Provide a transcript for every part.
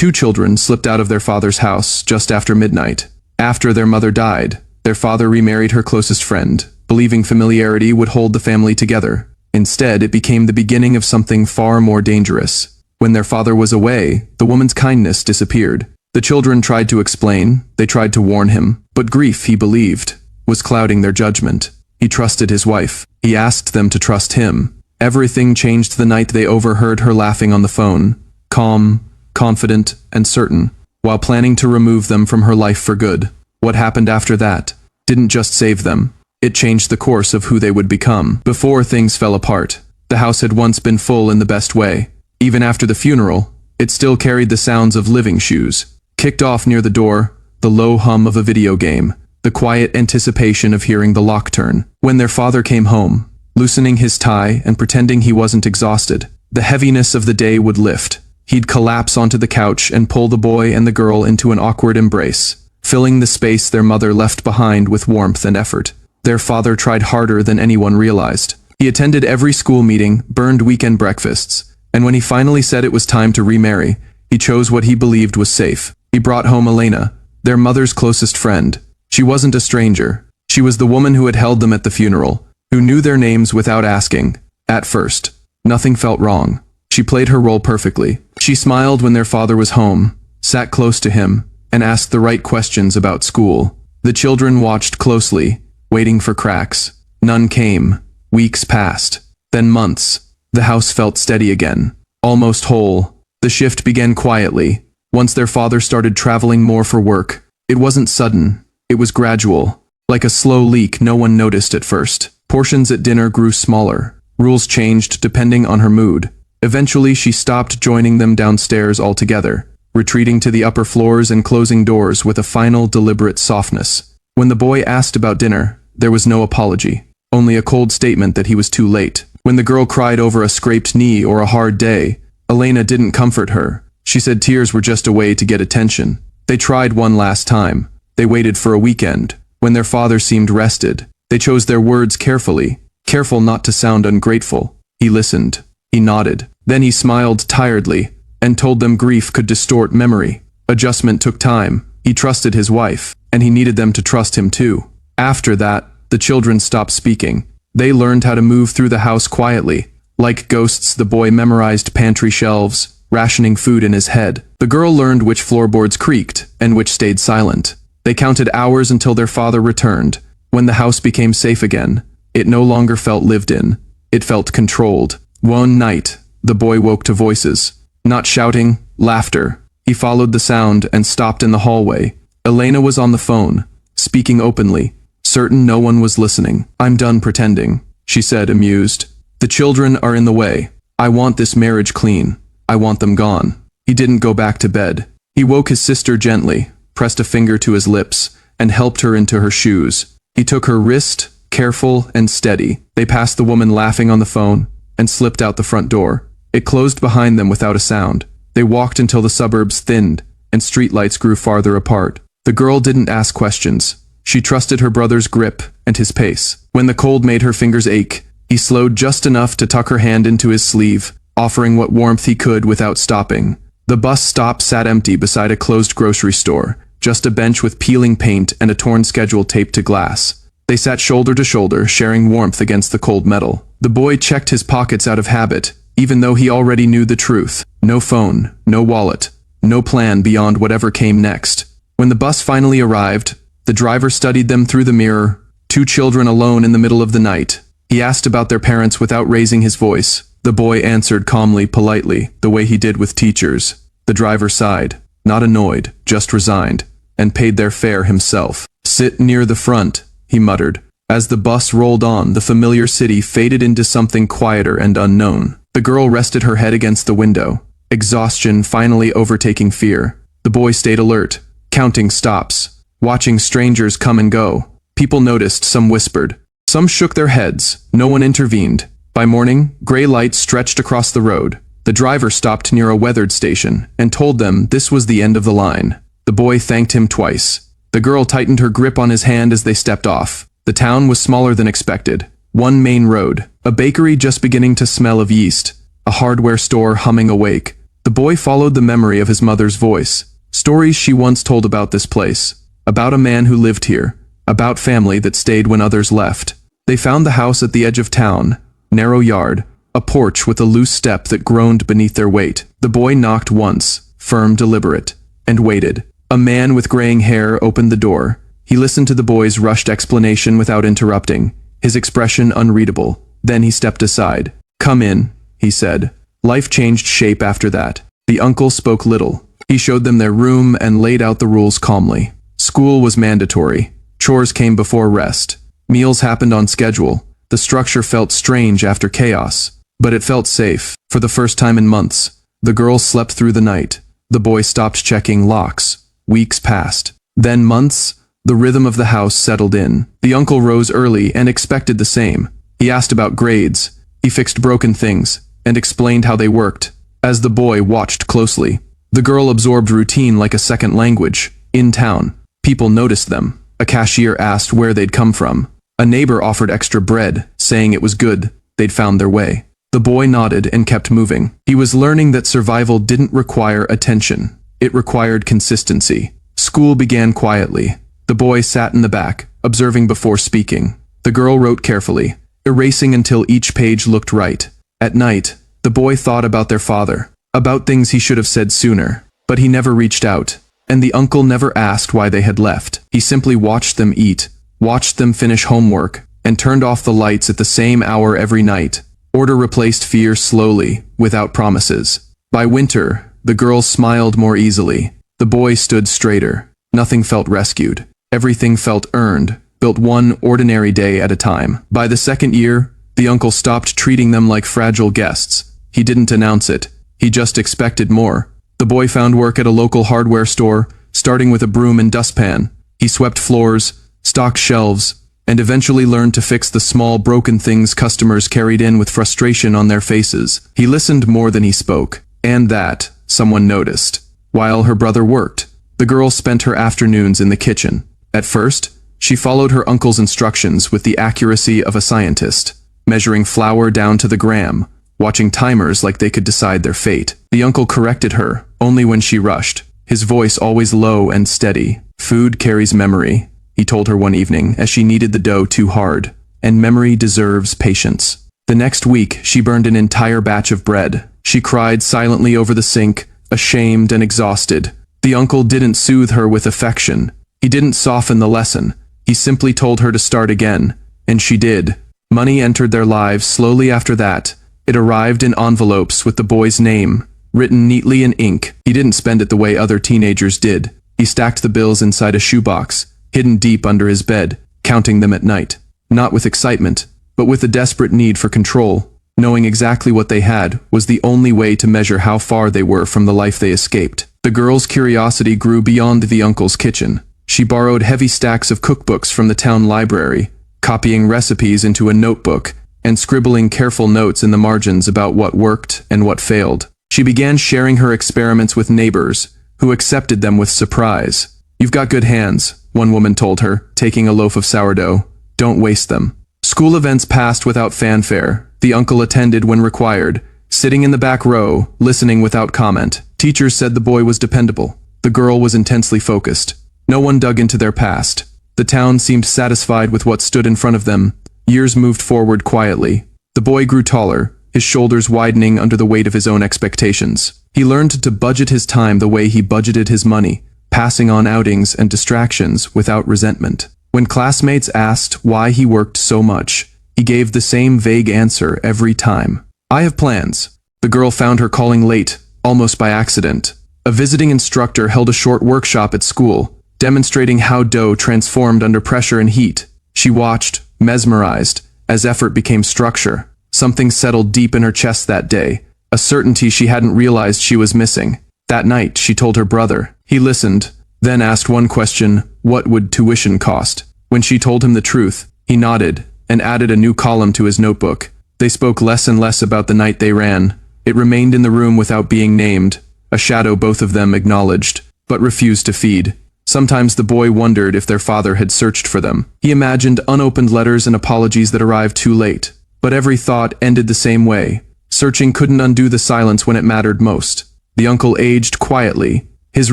Two children slipped out of their father's house just after midnight. After their mother died, their father remarried her closest friend, believing familiarity would hold the family together. Instead, it became the beginning of something far more dangerous. When their father was away, the woman's kindness disappeared. The children tried to explain, they tried to warn him, but grief, he believed, was clouding their judgment. He trusted his wife. He asked them to trust him. Everything changed the night they overheard her laughing on the phone, calm, confident, and certain, while planning to remove them from her life for good. What happened after that didn't just save them. It changed the course of who they would become. Before things fell apart, the house had once been full in the best way. Even after the funeral, it still carried the sounds of living shoes. Kicked off near the door, the low hum of a video game, the quiet anticipation of hearing the lock turn. When their father came home, loosening his tie and pretending he wasn't exhausted, the heaviness of the day would lift. He'd collapse onto the couch and pull the boy and the girl into an awkward embrace, filling the space their mother left behind with warmth and effort. Their father tried harder than anyone realized. He attended every school meeting, burned weekend breakfasts, and when he finally said it was time to remarry, he chose what he believed was safe. He brought home Elena, their mother's closest friend. She wasn't a stranger. She was the woman who had held them at the funeral, who knew their names without asking. At first, nothing felt wrong. She played her role perfectly. She smiled when their father was home, sat close to him, and asked the right questions about school. The children watched closely, waiting for cracks. None came. Weeks passed. Then months. The house felt steady again, almost whole. The shift began quietly. Once their father started traveling more for work, it wasn't sudden. It was gradual. Like a slow leak no one noticed at first. Portions at dinner grew smaller. Rules changed depending on her mood. Eventually she stopped joining them downstairs altogether, retreating to the upper floors and closing doors with a final deliberate softness. When the boy asked about dinner, there was no apology, only a cold statement that he was too late. When the girl cried over a scraped knee or a hard day, Elena didn't comfort her. She said tears were just a way to get attention. They tried one last time. They waited for a weekend. When their father seemed rested, they chose their words carefully, careful not to sound ungrateful. He listened. He nodded. Then he smiled tiredly and told them grief could distort memory. Adjustment took time. He trusted his wife, and he needed them to trust him too. After that, the children stopped speaking. They learned how to move through the house quietly. Like ghosts, the boy memorized pantry shelves, rationing food in his head. The girl learned which floorboards creaked and which stayed silent. They counted hours until their father returned. When the house became safe again, it no longer felt lived in. It felt controlled. One night, the boy woke to voices. Not shouting, laughter. He followed the sound and stopped in the hallway. Elena was on the phone, speaking openly, certain no one was listening. "I'm done pretending," she said, amused. "The children are in the way. I want this marriage clean. I want them gone." He didn't go back to bed. He woke his sister gently, pressed a finger to his lips, and helped her into her shoes. He took her wrist, careful and steady. They passed the woman laughing on the phone and slipped out the front door. It closed behind them without a sound. They walked until the suburbs thinned and streetlights grew farther apart. The girl didn't ask questions. She trusted her brother's grip and his pace. When the cold made her fingers ache, he slowed just enough to tuck her hand into his sleeve, offering what warmth he could without stopping. The bus stop sat empty beside a closed grocery store, just a bench with peeling paint and a torn schedule taped to glass. They sat shoulder to shoulder, sharing warmth against the cold metal. The boy checked his pockets out of habit, even though he already knew the truth. No phone, no wallet, no plan beyond whatever came next. When the bus finally arrived, the driver studied them through the mirror, two children alone in the middle of the night. He asked about their parents without raising his voice. The boy answered calmly, politely, the way he did with teachers. The driver sighed, not annoyed, just resigned, and paid their fare himself. "Sit near the front," he muttered. As the bus rolled on, the familiar city faded into something quieter and unknown. The girl rested her head against the window, exhaustion finally overtaking fear. The boy stayed alert, counting stops, watching strangers come and go. People noticed, some whispered. Some shook their heads, no one intervened. By morning, gray lights stretched across the road. The driver stopped near a weathered station and told them this was the end of the line. The boy thanked him twice. The girl tightened her grip on his hand as they stepped off. The town was smaller than expected. One main road, a bakery just beginning to smell of yeast, a hardware store humming awake, The boy followed the memory of his mother's voice. Stories she once told about this place. About a man who lived here. About family that stayed when others left. They found the house at the edge of town. Narrow yard. A porch with a loose step that groaned beneath their weight. The boy knocked once, firm, deliberate, and waited. A man with graying hair opened the door. He listened to the boy's rushed explanation without interrupting, his expression unreadable. Then he stepped aside. "Come in," he said. Life changed shape after that. The uncle spoke little. He showed them their room and laid out the rules calmly. School was mandatory. Chores came before rest. Meals happened on schedule. The structure felt strange after chaos, but it felt safe. For the first time in months, the girl slept through the night. The boy stopped checking locks. Weeks passed. Then months. The rhythm of the house settled in. The uncle rose early and expected the same. He asked about grades. He fixed broken things and explained how they worked. As the boy watched closely, the girl absorbed routine like a second language. In town, people noticed them. A cashier asked where they'd come from. A neighbor offered extra bread, saying it was good. They'd found their way. The boy nodded and kept moving. He was learning that survival didn't require attention. It required consistency. School began quietly. The boy sat in the back, observing before speaking. The girl wrote carefully, erasing until each page looked right. At night, the boy thought about their father, about things he should have said sooner, but he never reached out, and the uncle never asked why they had left. He simply watched them eat, watched them finish homework, and turned off the lights at the same hour every night. Order replaced fear slowly, without promises. By winter, the girl smiled more easily. The boy stood straighter. Nothing felt rescued. Everything felt earned, built one ordinary day at a time. By the second year, the uncle stopped treating them like fragile guests. He didn't announce it. He just expected more. The boy found work at a local hardware store, starting with a broom and dustpan. He swept floors, stocked shelves, and eventually learned to fix the small broken things customers carried in with frustration on their faces. He listened more than he spoke, and that, someone noticed. While her brother worked, the girl spent her afternoons in the kitchen. At first, she followed her uncle's instructions with the accuracy of a scientist, measuring flour down to the gram, watching timers like they could decide their fate. The uncle corrected her, only when she rushed, his voice always low and steady. "Food carries memory," he told her one evening as she kneaded the dough too hard, "and memory deserves patience." The next week, she burned an entire batch of bread. She cried silently over the sink, ashamed and exhausted. The uncle didn't soothe her with affection. He didn't soften the lesson. He simply told her to start again, and she did. Money entered their lives slowly after that. It arrived in envelopes with the boy's name, written neatly in ink. He didn't spend it the way other teenagers did. He stacked the bills inside a shoebox, hidden deep under his bed, counting them at night. Not with excitement, but with a desperate need for control. Knowing exactly what they had was the only way to measure how far they were from the life they escaped. The girl's curiosity grew beyond the uncle's kitchen. She borrowed heavy stacks of cookbooks from the town library, copying recipes into a notebook, and scribbling careful notes in the margins about what worked and what failed. She began sharing her experiments with neighbors, who accepted them with surprise. "You've got good hands," one woman told her, taking a loaf of sourdough. "Don't waste them." School events passed without fanfare. The uncle attended when required, sitting in the back row, listening without comment. Teachers said the boy was dependable. The girl was intensely focused. No one dug into their past. The town seemed satisfied with what stood in front of them. Years moved forward quietly. The boy grew taller, his shoulders widening under the weight of his own expectations. He learned to budget his time the way he budgeted his money, passing on outings and distractions without resentment. When classmates asked why he worked so much, he gave the same vague answer every time. "I have plans." The girl found her calling late, almost by accident. A visiting instructor held a short workshop at school, demonstrating how dough transformed under pressure and heat. She watched, mesmerized, as effort became structure. Something settled deep in her chest that day, a certainty she hadn't realized she was missing. That night, she told her brother. He listened, then asked one question: what would tuition cost? When she told him the truth, he nodded and added a new column to his notebook. They spoke less and less about the night they ran. It remained in the room without being named, a shadow both of them acknowledged, but refused to feed. Sometimes the boy wondered if their father had searched for them. He imagined unopened letters and apologies that arrived too late. But every thought ended the same way. Searching couldn't undo the silence when it mattered most. The uncle aged quietly. His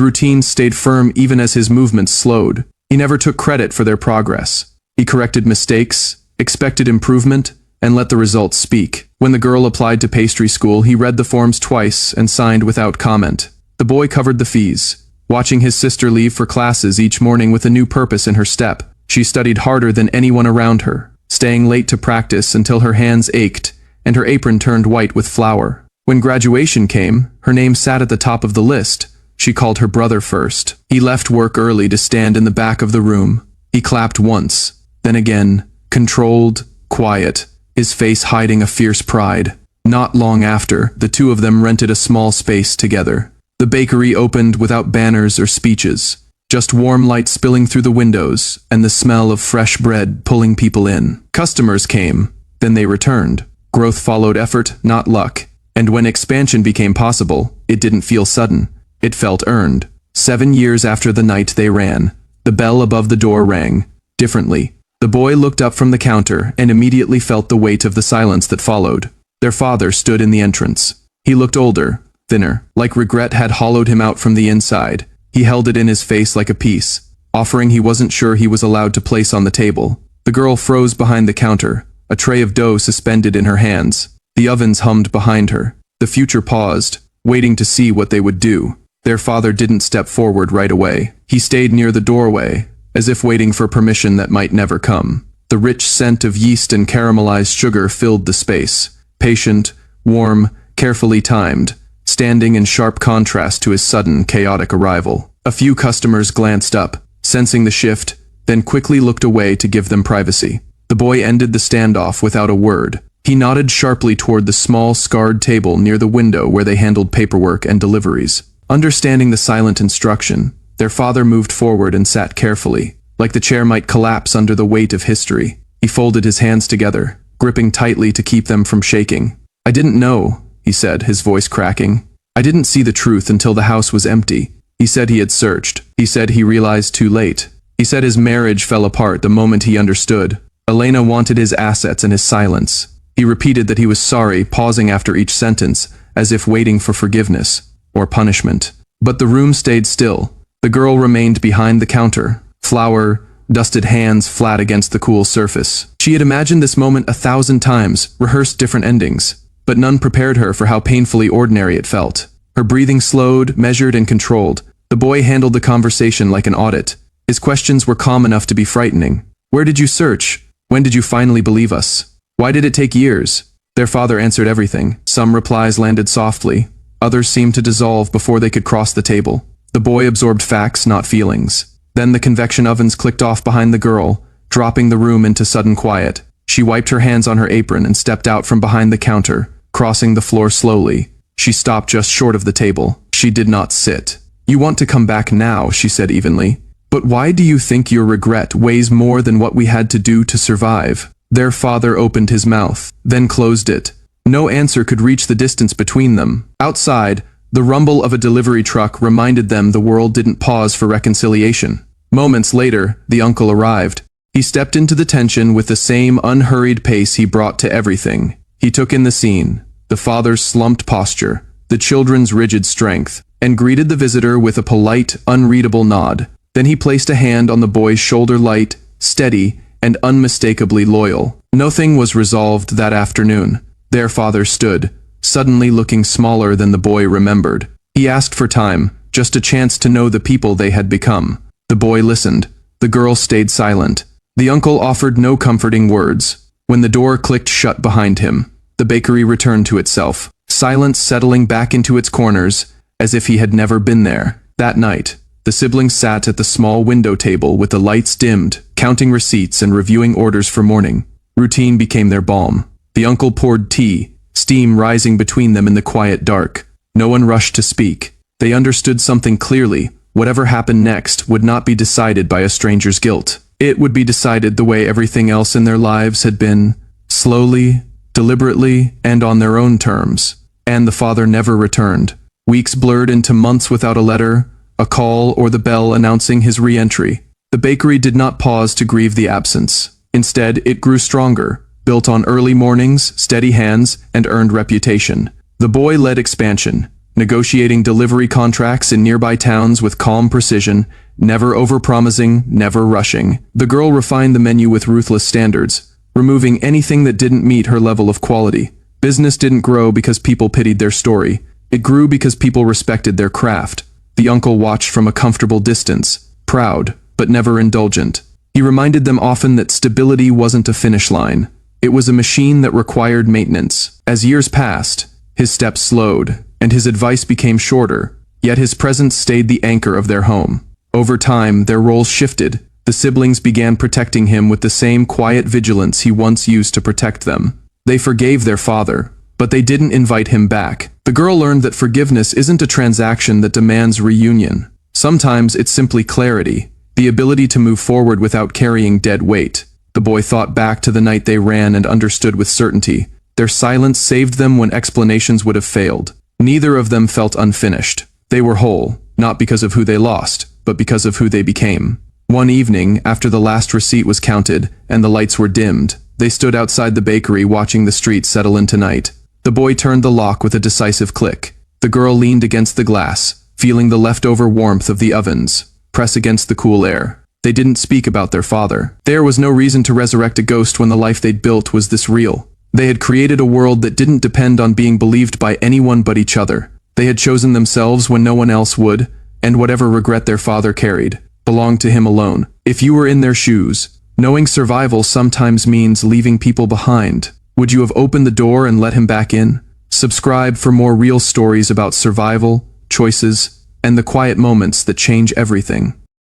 routine stayed firm even as his movements slowed. He never took credit for their progress. He corrected mistakes, expected improvement, and let the results speak. When the girl applied to pastry school, he read the forms twice and signed without comment. The boy covered the fees, watching his sister leave for classes each morning with a new purpose in her step. She studied harder than anyone around her, staying late to practice until her hands ached and her apron turned white with flour. When graduation came, her name sat at the top of the list. She called her brother first. He left work early to stand in the back of the room. He clapped once, then again, controlled, quiet, his face hiding a fierce pride. Not long after, the two of them rented a small space together. The bakery opened without banners or speeches, just warm light spilling through the windows and the smell of fresh bread pulling people in. Customers came, then they returned. Growth followed effort, not luck. And when expansion became possible, it didn't feel sudden. It felt earned. 7 years after the night they ran, the bell above the door rang, differently. The boy looked up from the counter and immediately felt the weight of the silence that followed. Their father stood in the entrance. He looked older, thinner, like regret had hollowed him out from the inside. He held it in his face like a piece, offering he wasn't sure he was allowed to place on the table. The girl froze behind the counter, a tray of dough suspended in her hands. The ovens hummed behind her. The future paused, waiting to see what they would do. Their father didn't step forward right away. He stayed near the doorway, as if waiting for permission that might never come. The rich scent of yeast and caramelized sugar filled the space, patient, warm, carefully timed, standing in sharp contrast to his sudden, chaotic arrival. A few customers glanced up, sensing the shift, then quickly looked away to give them privacy. The boy ended the standoff without a word. He nodded sharply toward the small, scarred table near the window where they handled paperwork and deliveries. Understanding the silent instruction, their father moved forward and sat carefully, like the chair might collapse under the weight of history. He folded his hands together, gripping tightly to keep them from shaking. "I didn't know," he said, his voice cracking. "I didn't see the truth until the house was empty." He said he had searched. He said he realized too late. He said his marriage fell apart the moment he understood. Elena wanted his assets and his silence. He repeated that he was sorry, pausing after each sentence, as if waiting for forgiveness or punishment. But the room stayed still. The girl remained behind the counter, flour, dusted hands flat against the cool surface. She had imagined this moment 1,000 times, rehearsed different endings, but none prepared her for how painfully ordinary it felt. Her breathing slowed, measured, and controlled. The boy handled the conversation like an audit. His questions were calm enough to be frightening. "Where did you search? When did you finally believe us? Why did it take years?" Their father answered everything. Some replies landed softly. Others seemed to dissolve before they could cross the table. The boy absorbed facts, not feelings. Then the convection ovens clicked off behind the girl, dropping the room into sudden quiet. She wiped her hands on her apron and stepped out from behind the counter, crossing the floor slowly. She stopped just short of the table. She did not sit. "You want to come back now," she said evenly. "But why do you think your regret weighs more than what we had to do to survive?" Their father opened his mouth, then closed it. No answer could reach the distance between them. Outside, the rumble of a delivery truck reminded them the world didn't pause for reconciliation. Moments later, the uncle arrived. He stepped into the tension with the same unhurried pace he brought to everything. He took in the scene, the father's slumped posture, the children's rigid strength, and greeted the visitor with a polite, unreadable nod. Then he placed a hand on the boy's shoulder, light, steady, and unmistakably loyal. Nothing was resolved that afternoon. Their father stood, suddenly looking smaller than the boy remembered. He asked for time, just a chance to know the people they had become. The boy listened. The girl stayed silent. The uncle offered no comforting words. When the door clicked shut behind him, the bakery returned to itself, silence settling back into its corners, as if he had never been there. That night, the siblings sat at the small window table with the lights dimmed, counting receipts and reviewing orders for morning. Routine became their balm. The uncle poured tea, steam rising between them in the quiet dark. No one rushed to speak. They understood something clearly. Whatever happened next would not be decided by a stranger's guilt. It would be decided the way everything else in their lives had been, slowly, deliberately, and on their own terms. And the father never returned. Weeks blurred into months without a letter, a call, or the bell announcing his re-entry. The bakery did not pause to grieve the absence. Instead, it grew stronger, built on early mornings, steady hands, and earned reputation. The boy led expansion, negotiating delivery contracts in nearby towns with calm precision, never overpromising, never rushing. The girl refined the menu with ruthless standards, removing anything that didn't meet her level of quality. Business didn't grow because people pitied their story. It grew because people respected their craft. The uncle watched from a comfortable distance, proud, but never indulgent. He reminded them often that stability wasn't a finish line. It was a machine that required maintenance. As years passed, his steps slowed, and his advice became shorter, yet his presence stayed the anchor of their home. Over time, their roles shifted. The siblings began protecting him with the same quiet vigilance he once used to protect them. They forgave their father, but they didn't invite him back. The girl learned that forgiveness isn't a transaction that demands reunion. Sometimes it's simply clarity, the ability to move forward without carrying dead weight. The boy thought back to the night they ran and understood with certainty. Their silence saved them when explanations would have failed. Neither of them felt unfinished. They were whole, not because of who they lost, but because of who they became. One evening, after the last receipt was counted and the lights were dimmed, they stood outside the bakery watching the street settle into night. The boy turned the lock with a decisive click. The girl leaned against the glass, feeling the leftover warmth of the ovens press against the cool air. They didn't speak about their father. There was no reason to resurrect a ghost when the life they'd built was this real. They had created a world that didn't depend on being believed by anyone but each other. They had chosen themselves when no one else would, and whatever regret their father carried belonged to him alone. If you were in their shoes, knowing survival sometimes means leaving people behind. Would you have opened the door and let him back in? Subscribe for more real stories about survival, choices, and the quiet moments that change everything.